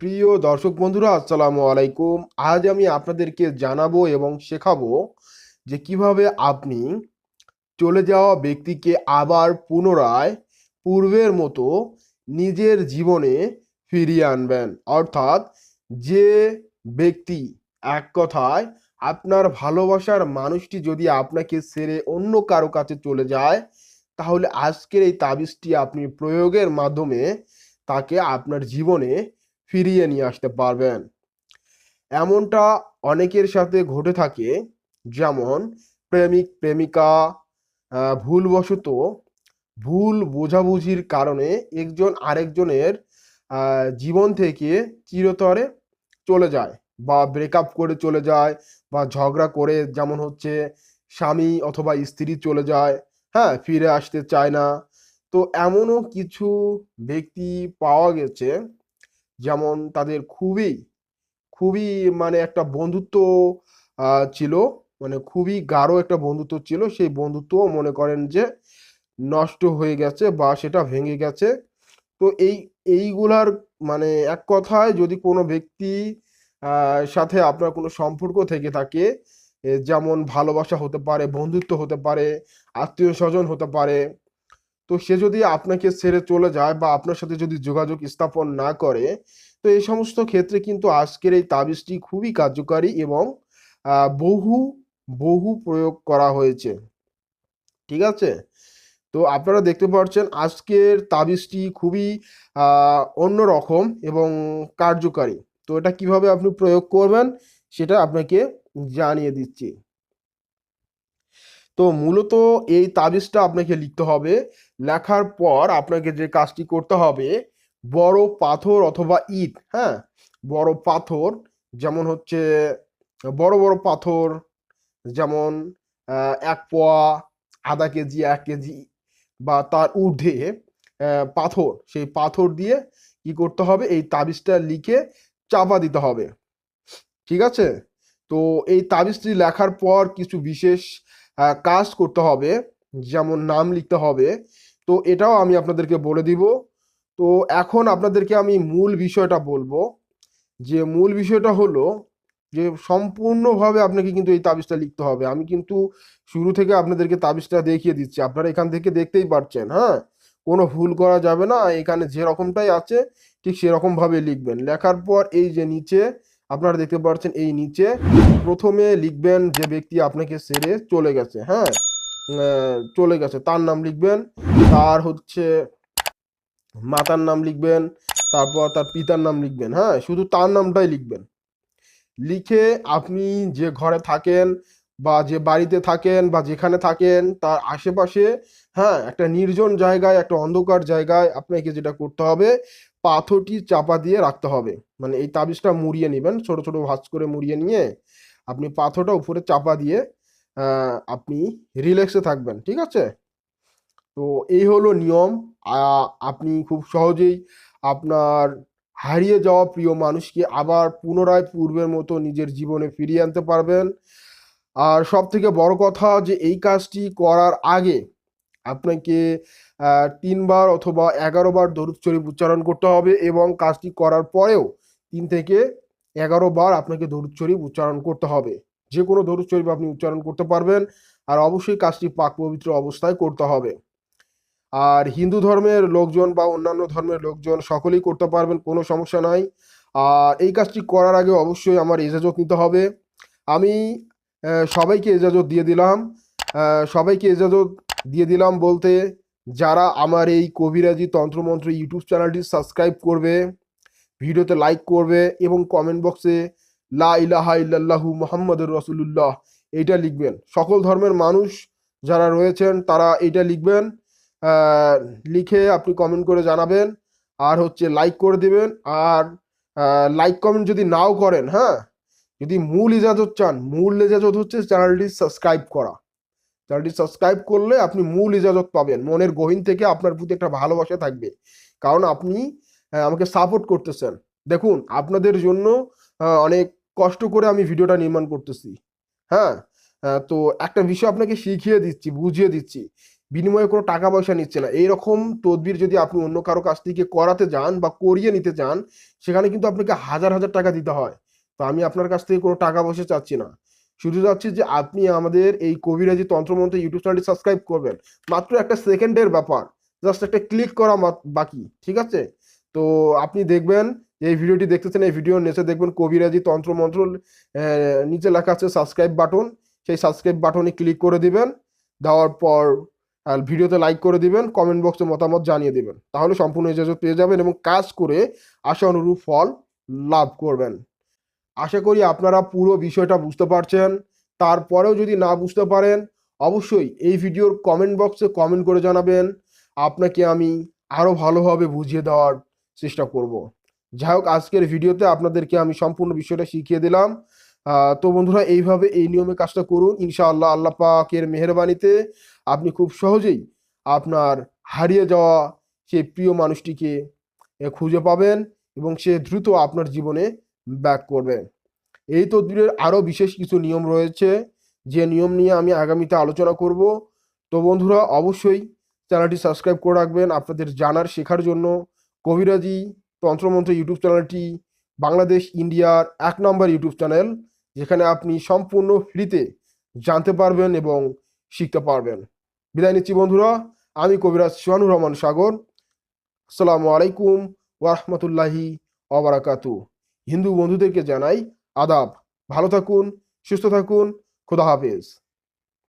প্রিয় দর্শক বন্ধুরা, আসসালামু আলাইকুম। আজ আমি আপনাদেরকে জানাবো এবং শেখাবো যে কিভাবে আপনি চলে যাওয়া ব্যক্তিকে আবার পুনরায় পূর্বের মতো নিজের জীবনে ফিরিয়ে আনবেন। অর্থাৎ যে ব্যক্তি, এক কথায় আপনার ভালোবাসার মানুষটি যদি আপনাকে ছেড়ে অন্য কারো কাছে চলে যায়, তাহলে আজকের এই তাবিজটি আপনি প্রয়োগের মাধ্যমে তাকে আপনার জীবনে ফিরিয়ে নিয়ে আসতে পারবেন। এমনটা অনেকের সাথে ঘটে থাকে, যেমন প্রেমিক প্রেমিকা ভুলবশত ভুল বোঝাবুঝির কারণে একজন আরেকজনের জীবন থেকে চিরতরে চলে যায়, বা ব্রেকআপ করে চলে যায়, বা ঝগড়া করে, যেমন হচ্ছে স্বামী অথবা স্ত্রী চলে যায়, হ্যাঁ, ফিরে আসতে চায় না। তো এমনও কিছু ব্যক্তি পাওয়া গেছে, যেমন তাদের খুবই খুবই মানে একটা বন্ধুত্ব ছিল, মানে খুবই গাঢ় একটা বন্ধুত্ব ছিল, সেই বন্ধুত্ব মনে করেন যে নষ্ট হয়ে গেছে বা সেটা ভেঙে গেছে। তো এইগুলার মানে এক কথায়, যদি কোনো ব্যক্তি সাথে আপনার কোনো সম্পর্ক থেকে থাকে, যেমন ভালোবাসা হতে পারে, বন্ধুত্ব হতে পারে, আত্মীয় স্বজন হতে পারে, তো সে যদি আপনাকে ছেড়ে চলে যায় বা আপনার সাথে যদি যোগাযোগ স্থাপন না করে, তো এই সমস্ত ক্ষেত্রে কিন্তু আজকের এই তাবিজটি খুবই কার্যকারী এবং বহু বহু প্রয়োগ করা হয়েছে। ঠিক আছে? তো আপনারা দেখতে পাচ্ছেন আজকের তাবিজটি খুবই অন্যরকম এবং কার্যকারী। তো এটা কিভাবে আপনি প্রয়োগ করবেন সেটা আপনাকে জানিয়ে দিচ্ছি। তো মূলত এই তাবিজটা আপনাকে লিখতে হবে। লেখার পর আপনাকে যে কাজটি করতে হবে, বড় পাথর অথবা ইট, হ্যাঁ, বড় পাথর, যেমন হচ্ছে বড় বড় পাথর, যেমন 1 পোয়া, ½ কেজি, 1 কেজি বা তার ঊর্ধ্বে পাথর, সেই পাথর দিয়ে কি করতে হবে, এই তাবিজটা লিখে চাপা দিতে হবে। ঠিক আছে? তো এই তাবিজটি লেখার পর কিছু বিশেষ কাজ করতে হবে, যেমন নাম লিখতে হবে। তো এটাও আমি আপনাদেরকে বলে দিব। তো এখন আপনাদেরকে আমি মূল বিষয়টা বলবো, যে মূল বিষয়টা হলো যে সম্পূর্ণভাবে আপনাকে কিন্তু এই তাবিজটা লিখতে হবে। আমি কিন্তু শুরু থেকে আপনাদেরকে তাবিজটা দেখিয়ে দিচ্ছি, আপনারা এখান থেকে দেখতেই পাচ্ছেন, হ্যাঁ, কোনো ভুল করা যাবে না। এখানে যে রকমটাই আছে ঠিক সেরকম ভাবে লিখবেন। লেখার পর এই যে নিচে আপনারা দেখতে পাচ্ছেন, এই নিচে প্রথমে লিখবেন যে ব্যক্তি আপনাকে ছেড়ে চলে গেছে, হ্যাঁ, চলে গেছে তার নাম লিখবেন। তার হচ্ছে মাতার নাম লিখবেন, তারপর তার পিতার নাম লিখবেন, হ্যাঁ, শুধু তার নামটাই লিখবেন। লিখে আপনি যে ঘরে থাকেন বা যে বাড়িতে থাকেন বা যেখানে থাকেন তার আশেপাশে, হ্যাঁ, একটা নির্জন জায়গায়, একটা অন্ধকার জায়গায় আপনাকে যেটা করতে হবে, পাথরটি চাপা দিয়ে রাখতে হবে। মানে এই তাবিজটা মুড়িয়ে নেবেন, ছোট ছোট ভাঁজ করে মুড়িয়ে নিয়ে আপনি পাথরটা উপরে চাপা দিয়ে আপনি রিল্যাক্সে থাকবেন। ঠিক আছে? তো এই হলো নিয়ম। আপনি খুব সহজেই আপনার হারিয়ে যাওয়া প্রিয় মানুষকে আবার পুনরায় পূর্বের মতো নিজের জীবনে ফিরিয়ে আনতে পারবেন। আর সব থেকে বড় কথা, যে এই কাজটি করার আগে আপনাকে 3 বার অথবা 11 বার দরুদ শরীফ উচ্চারণ করতে হবে, এবং কাজটি করার পরেও 3 থেকে 11 বার আপনাকে দরুদ শরীফ উচ্চারণ করতে হবে। যে কোনো দরুদ শরীফ আপনি উচ্চারণ করতে পারবেন। আর অবশ্যই কাজটি পাক পবিত্র অবস্থায় করতে হবে। আর হিন্দু ধর্মের লোকজন বা অন্যান্য ধর্মের লোকজন সকলেই করতে পারবেন, কোনো সমস্যা নাই। আর এই কাজটি করার আগে অবশ্যই আমার ইজাজত নিতে হবে। আমি সবাইকে ইজাজত দিয়ে দিলাম। সবাইকে ইজাজত দিয়ে দিলাম বলতে, যারা আমার এই কবিরাজি তন্ত্রমন্ত্র ইউটিউব চ্যানেলটি সাবস্ক্রাইব করবে, ভিডিওতে লাইক করবে এবং কমেন্ট বক্সে লা ইলাহা ইল্লাল্লাহু মুহাম্মাদুর রাসূলুল্লাহ এইটা লিখবেন। সকল ধর্মের মানুষ যারা রয়েছেন তারা এইটা লিখবেন। আহ, লিখে আপনি কমেন্ট করে জানাবেন, আর হচ্ছে লাইক করে দিবেন। আর লাইক কমেন্ট যদি নাও করেন, হ্যাঁ, যদি মূল ইজাজত চান, মূল ইজাজত হচ্ছে চ্যানেলটি সাবস্ক্রাইব করা। চ্যানেলটি সাবস্ক্রাইব করলে আপনি মূল ইজাজত পাবেন। মনের গহীন থেকে আপনার প্রতি একটা ভালোবাসা থাকবে, কারণ আপনি আমাকে সাপোর্ট করতেছেন। দেখুন, আপনাদের জন্য অনেক কষ্ট করে আমি ভিডিওটা নির্মাণ করতেছি, হ্যাঁ। তো একটা বিষয় আপনাকে শিখিয়ে দিচ্ছি, বুঝিয়ে দিচ্ছি, বিনিময়ে কোনো টাকা পয়সা নিচ্ছে না। এইরকম তদবির যদি আপনি অন্য কারো কাছ থেকে করাতে যান বা করিয়ে নিতে চান, সেখানে কিন্তু আপনাকে হাজার হাজার টাকা দিতে হয়। তো আমি আপনার কাছ থেকে কোনো টাকা পয়সা চাচ্ছি না, শুধু চাচ্ছি যে আপনি আমাদের এই কবিরাজি তন্ত্রমন্ত্র ইউটিউব চ্যানেলটি সাবস্ক্রাইব করবেন। মাত্র একটা সেকেন্ডের ব্যাপার, জাস্ট একটা ক্লিক করা বাকি, ঠিক আছে? তো আপনি দেখবেন যে এই ভিডিওটি দেখতেছেন, এই ভিডিওর নিচে দেখবেন কবিরাজি তন্ত্রমন্ত্র নিচে লেখা আছে সাবস্ক্রাইব বাটন। সেই সাবস্ক্রাইব বাটনে ক্লিক করে দিবেন। দেওয়ার পর আর ভিডিওতে লাইক করে দিবেন, কমেন্ট বক্সে মতামত জানিয়ে দিবেন। তাহলে সম্পূর্ণ ইজাজত পেয়ে যাবেন এবং কাজ করে আশা অনুরূপ ফল লাভ করবেন। আশা করি আপনারা পুরো বিষয়টা বুঝতে পারছেন। তারপরেও যদি না বুঝতে পারেন, অবশ্যই এই ভিডিওর কমেন্ট বক্সে কমেন্ট করে জানাবেন। আপনাকে আমি আরও ভালোভাবে বুঝিয়ে দেওয়ার চেষ্টা করব। যাই হোক, আজকের ভিডিওতে আপনাদেরকে আমি সম্পূর্ণ বিষয়টা শিখিয়ে দিলাম। তো বন্ধুরা, এইভাবে এই নিয়মে কাজটা করুন, ইনশাআল্লাহ আল্লাহ পাকের মেহেরবানিতে আপনি খুব সহজেই আপনার হারিয়ে যাওয়া সেই প্রিয় মানুষটিকে খুঁজে পাবেন এবং সে দ্রুত আপনার জীবনে ব্যাক করবে। এই তদবিরের আরও বিশেষ কিছু নিয়ম রয়েছে, যে নিয়ম নিয়ে আমি আগামীতে আলোচনা করব। তো বন্ধুরা, অবশ্যই চ্যানেলটি সাবস্ক্রাইব করে রাখবেন আপনাদের জানার শেখার জন্য। কবিরাজি তন্ত্রমন্ত্র ইউটিউব চ্যানেলটি বাংলাদেশ ইন্ডিয়ার 1 নম্বর ইউটিউব চ্যানেল, যেখানে আপনি সম্পূর্ণ ফ্রিতে জানতে পারবেন এবং শিখতে পারবেন। বিদায় নিচ্ছি বন্ধুরা, আমি কবিরাজ সোহানুর রহমান সাগর। আসসালামু আলাইকুম ওয়ারহমতুল্লাহি ওয়াবারাকাতু। হিন্দু বন্ধুদেরকে জানাই আদাব। ভালো থাকুন, সুস্থ থাকুন, খোদা হাফেজ।